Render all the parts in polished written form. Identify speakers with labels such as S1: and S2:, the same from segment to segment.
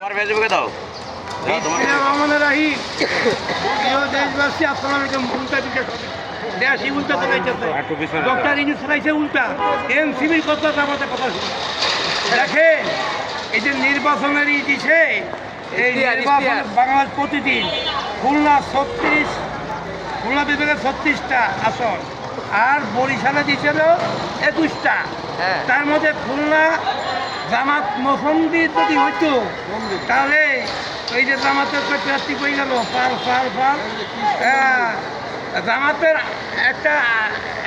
S1: ফেসবুকে দাও।
S2: ডক্টর ইউনূস চালাইছে উল্টা, এনসিবির কথা আমাদের কথা দেখেন। এই যে নির্বাচনের দিছে, এই নির্বাচন বাংলাদেশ প্রতিদিন খুলনা বিভাগে 36টা আসন, আর বরিশালে দিছিল 21টা। তার মধ্যে খুলনা জামাত মসন্দি যদি হইতো তাহলে এই যে জামাতের প্রার্থী হয়ে গেল জামাতের একটা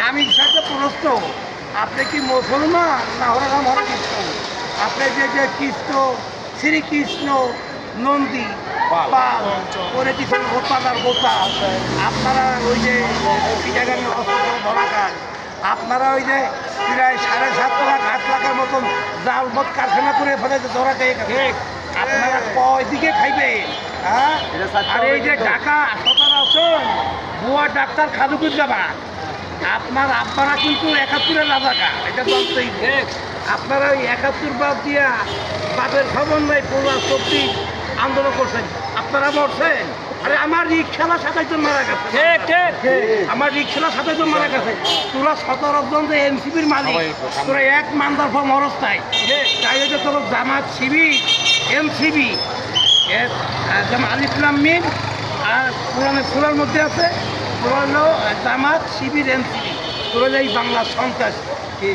S2: আমি সাথে প্রশ্ন, আপনি কি মুসলমান না হররাম হরে কৃষ্ণ? আপনি যে কৃষ্ণ শ্রীকৃষ্ণ নন্দী পাল করে দিচ্ছেন গোপালার গোপা, আপনারা ওই যে ধরাকার, আপনারা ওই যে প্রায় 7.5 লাখ 8 লাখের মতন জালবত কারখানা করে ফেলে ধরা খেয়ে আপনারা কয় দিকে খাইবে? হ্যাঁ, আর এই যে ঢাকা সচরাচর বুয়া ডাক্তার খাদুকুর যাবা, আপনারা কিন্তু 71-এর রাজাকা, এটা বলতেই আপনারা ওই 71 বাদ দিয়া বাপের খবর নাই 15-24 আন্দোলন করছেন, আপনারা মরছেন। আরে আমার রিক্সালা 27 জন মারা গেছে, আমার রিক্সালা 27 জন মারা গেছে। তোরা 17 জন যে এনসিপির মালিক, তোরা এক মান্দার ফর্ম হরস নাই, তাই যে তোর জামাত শিবির এনসিবি যেমন আল ইসলাম মিন আর কোরআনের সুরার মধ্যে আছে, তোরা হলো জামাত শিবির এনসিবি, তোরা এই বাংলার সন্ত্রাস।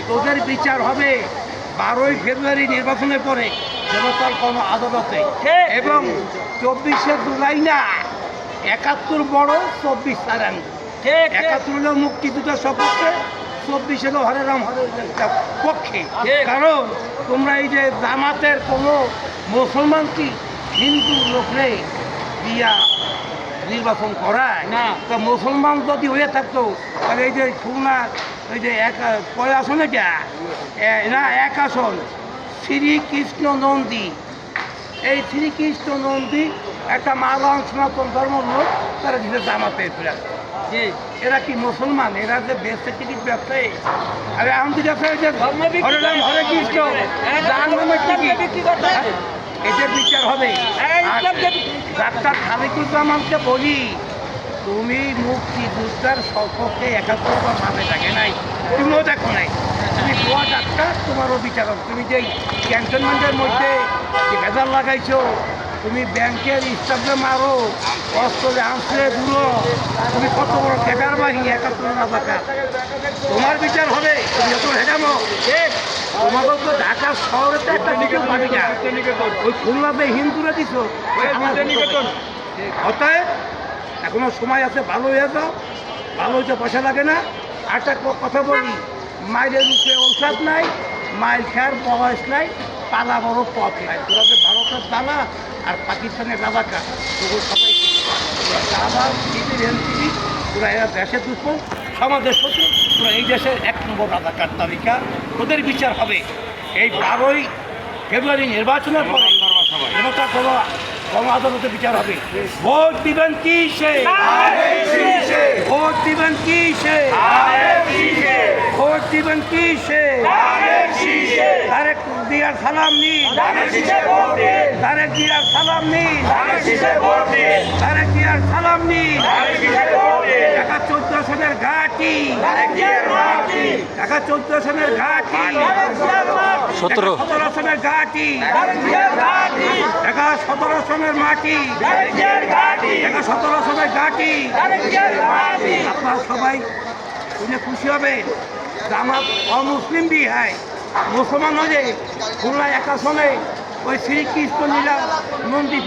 S2: তোদের বিচার হবে 12ই ফেব্রুয়ারি নির্বাচনের পরে জনতার কোনো আদালতে, এবং 24শে জুলাই না 71 বড় 24 সারান, 71 হলো মুক্তিযুদ্ধের সপক্ষে, 24 হলো হরে রাম হরে পক্ষে। কারণ তোমরা এই যে জামাতের কোনো মুসলমান কি হিন্দু লোকরে দিয়া নির্বাচন করায় না, তা মুসলমান যদি হয়ে থাকতো তাহলে এই যে খুলনার ওই যে কয় আসনে না 1 আসন শ্রীকৃষ্ণ নন্দী, এই শ্রীকৃষ্ণ নন্দী একটা মালান সনাতন ধর্ম লোক, তারা দিতে জামাতের প্রার্থী। এরা কি মুসলমান? এরা যে বেঁচে টিকিট ব্যবসায়ী, আরে আমি যে হরে রাম হরে কৃষ্ণ এদের বিচার হবে। ডাক্তার খালিকুজ্জামানকে বলি, তুমি মুক্তিযোদ্ধার সপক্ষে 71 ভাবে থাকে নাই, তুমিও দেখো নাই, তুমি ভুয়া ডাক্তার, তোমারও বিচার হবে। তুমি যে ক্যান্টনমেন্টের মধ্যে যে ভেজাল লাগাইছো, তুমি ব্যাংকের স্টাফে মারো, অস্ত্রে আনসলে দূর, তুমি কত বড় ঠেকার বাহিনী 71 না টাকা, তোমার বিচার হবে। তুমি যত হেঁটামো তোমাকে তো ঢাকা শহরে তো একটা নিকেট পাবি না, ওই খুলনাতে হিন্দুরা দিছ অতএব এখনো সময় আছে, ভালো হয়ে যাও, ভালো হয়েছে পয়সা লাগে না। একটা কথা বলি, মাইলের উপরে ঔষধ নাই, মাইল খেয়ার বয়স নাই, পালা বড় পথ নাই। তোরা যে ভারতের দানা আর পাকিস্তানের রাজাকা, তোদের সবাইকে দাদা শিবির এনসিবি, তোরা এরা দেশের দুশ্মন, সমাজের শত্রু, তোরা এই দেশের 1 নম্বর রাজাকার তালিকা, ওদের বিচার হবে। এই 12ই ফেব্রুয়ারি নির্বাচনের পরে জনতা গণ আদালতে বিচার হবে। ভোট দিবেন কিসে? ভোট দিবেন কিসে? ভোট দিবেন কিসে? তারেক জিয়ার সালাম নিন, তারেক জিয়ার সালাম নিন, তারেক জিয়ার সালাম নিন। ঢাকা 14 সনের ঘাটি, ঢাকা 14 সনের ঘাটি, 17 সনের ঘাটি, ঢাকা 17 সনের মাটি, ঢাকা 17 সনের ঘাটি। আপনারা সবাই শুনে খুশি হবে, জামাত অমুসলিম বিহায় মুসলমান হয়ে খুলনায় 1 আসনে ওই শ্রীকৃষ্ণ লীলা নন্দী